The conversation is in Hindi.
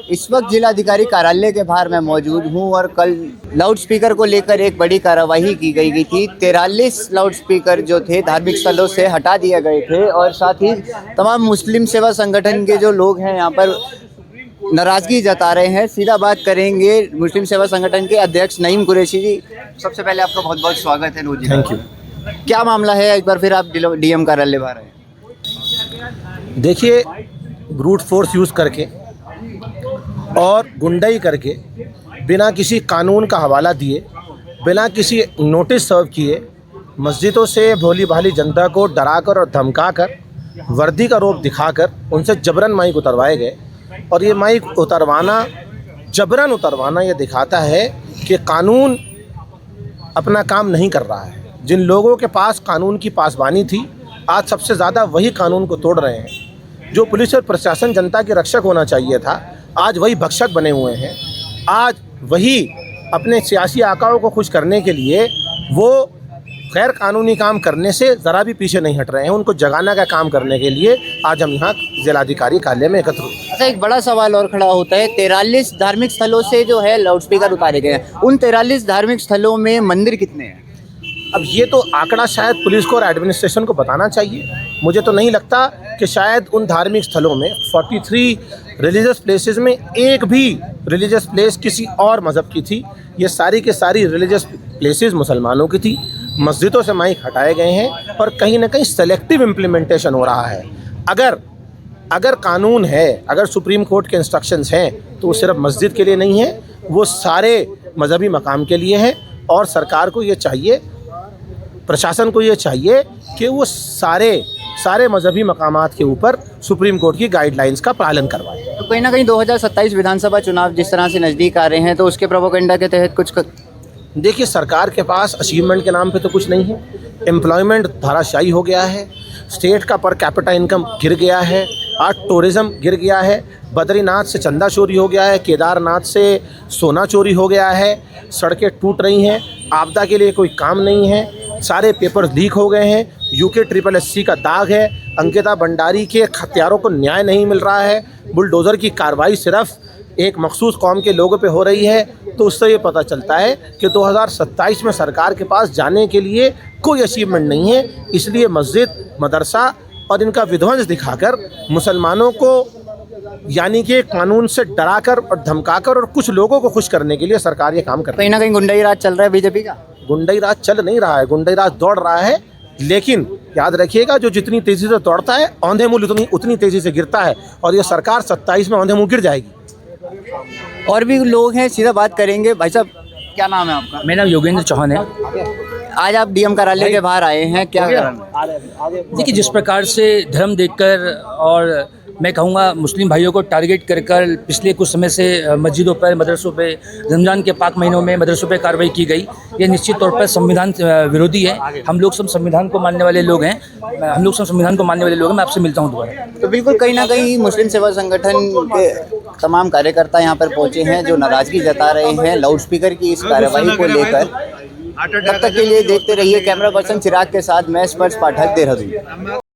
इस वक्त जिलाधिकारी कार्यालय के बाहर मैं मौजूद हूं और कल लाउड स्पीकर को लेकर एक बड़ी कार्रवाई की गई थी। 43 लाउड स्पीकर जो थे धार्मिक स्थलों से हटा दिए गए थे और साथ ही तमाम मुस्लिम सेवा संगठन के जो लोग हैं यहाँ पर नाराजगी जता रहे हैं। सीधा बात करेंगे मुस्लिम सेवा संगठन के अध्यक्ष नईम कुरैशी जी। सबसे पहले आपका बहुत बहुत स्वागत है नूर जी। Thank you. क्या मामला है, एक बार फिर आप डीएम कार्यालय बाहर आए? देखिए, ब्रूट फोर्स यूज़ करके और गुंडाई करके बिना किसी कानून का हवाला दिए, बिना किसी नोटिस सर्व किए मस्जिदों से भोली भाली जनता को डराकर और धमकाकर वर्दी का रोप दिखाकर उनसे जबरन माइक उतरवाए गए। और ये माइक उतरवाना, जबरन उतरवाना, ये दिखाता है कि कानून अपना काम नहीं कर रहा है। जिन लोगों के पास कानून की पासबानी थी, आज सबसे ज़्यादा वही कानून को तोड़ रहे हैं। जो पुलिस और प्रशासन जनता के रक्षक होना चाहिए था, आज वही भक्षक बने हुए हैं। आज वही अपने सियासी आकाओं को खुश करने के लिए वो गैर कानूनी काम करने से ज़रा भी पीछे नहीं हट रहे हैं। उनको जगाने का काम करने के लिए आज हम यहाँ जिलाधिकारी कार्यालय में एकत्र हुए। अच्छा, एक बड़ा सवाल और खड़ा होता है। 43 धार्मिक स्थलों से जो है लाउड स्पीकर उतारे गए हैं। उन 43 धार्मिक स्थलों में मंदिर कितने हैं? अब ये तो आंकड़ा शायद पुलिस को और एडमिनिस्ट्रेशन को बताना चाहिए। मुझे तो नहीं लगता कि शायद उन धार्मिक स्थलों में 43 रिलीजियस प्लेसेस में एक भी रिलीजियस प्लेस किसी और मज़हब की थी। ये सारी के सारी रिलीजियस प्लेसेस मुसलमानों की थी। मस्जिदों से माइक हटाए गए हैं और कहीं ना कहीं सेलेक्टिव इम्प्लीमेंटेशन हो रहा है। अगर कानून है, अगर सुप्रीम कोर्ट के इंस्ट्रक्शंस हैं, तो वो सिर्फ मस्जिद के लिए नहीं है, वो सारे मजहबी मकाम के लिए है। और सरकार को ये चाहिए, प्रशासन को ये चाहिए कि वो सारे मजहबी मकामात के ऊपर सुप्रीम कोर्ट की गाइडलाइंस का पालन करवाए। तो कहीं ना कहीं 2027 विधानसभा चुनाव जिस तरह से नज़दीक आ रहे हैं, तो उसके प्रोपेगेंडा के तहत कुछ देखिए, सरकार के पास अचीवमेंट के नाम पे तो कुछ नहीं है। एम्प्लॉयमेंट धाराशायी हो गया है, स्टेट का पर कैपिटा इनकम गिर गया है, आज टूरिज़्म गिर गया है, बद्रीनाथ से चंदा चोरी हो गया है, केदारनाथ से सोना चोरी हो गया है, सड़कें टूट रही हैं, आपदा के लिए कोई काम नहीं है, सारे पेपर्स लीक हो गए हैं, यूके SSSC का दाग है, अंकिता भंडारी के हत्यारों को न्याय नहीं मिल रहा है, बुलडोज़र की कार्रवाई सिर्फ एक मखसूस कौम के लोगों पे हो रही है। तो उससे ये पता चलता है कि 2027 में सरकार के पास जाने के लिए कोई अचीवमेंट नहीं है। इसलिए मस्जिद, मदरसा और इनका विध्वंस दिखाकर मुसलमानों को यानी कि कानून से डराकर और धमकाकर और कुछ लोगों को खुश करने के लिए सरकार ये काम कर रही है। कहीं ना कहीं गुंडाई राज चल रहा है बीजेपी का। गुंडाई राज चल नहीं रहा है, गुंडाई राज दौड़ रहा है। लेकिन याद रखिएगा, जो जितनी तेज़ी से दौड़ता है औंधे मुँह उतनी तेज़ी से गिरता है। और ये सरकार 27 में औंधे मुँह गिर जाएगी। और भी लोग हैं, सीधा बात करेंगे। भाई साहब, क्या नाम है आपका? मेरा नाम योगेंद्र चौहान है। आज आप डीएम कार्यालय के बाहर आए हैं, क्या कारण? देखिए, जिस प्रकार से धर्म देखकर और मैं कहूँगा मुस्लिम भाइयों को टारगेट कर पिछले कुछ समय से मस्जिदों पर, मदरसों पे, रमज़ान के पाक महीनों में मदरसों पे कार्रवाई की गई, ये निश्चित तौर पर संविधान विरोधी है। हम लोग सब संविधान को मानने वाले लोग हैं। मैं आपसे मिलता हूँ दोबारा। तो बिल्कुल कहीं ना कहीं मुस्लिम सेवा संगठन के तमाम कार्यकर्ता यहाँ पर पहुँचे हैं जो नाराजगी जता रहे हैं लाउड स्पीकर की इस कार्रवाई को लेकर। तब तक के लिए देखते रहिए। कैमरा पर्सन चिराग के साथ मैं स्पर्श पाठक, देहरादून।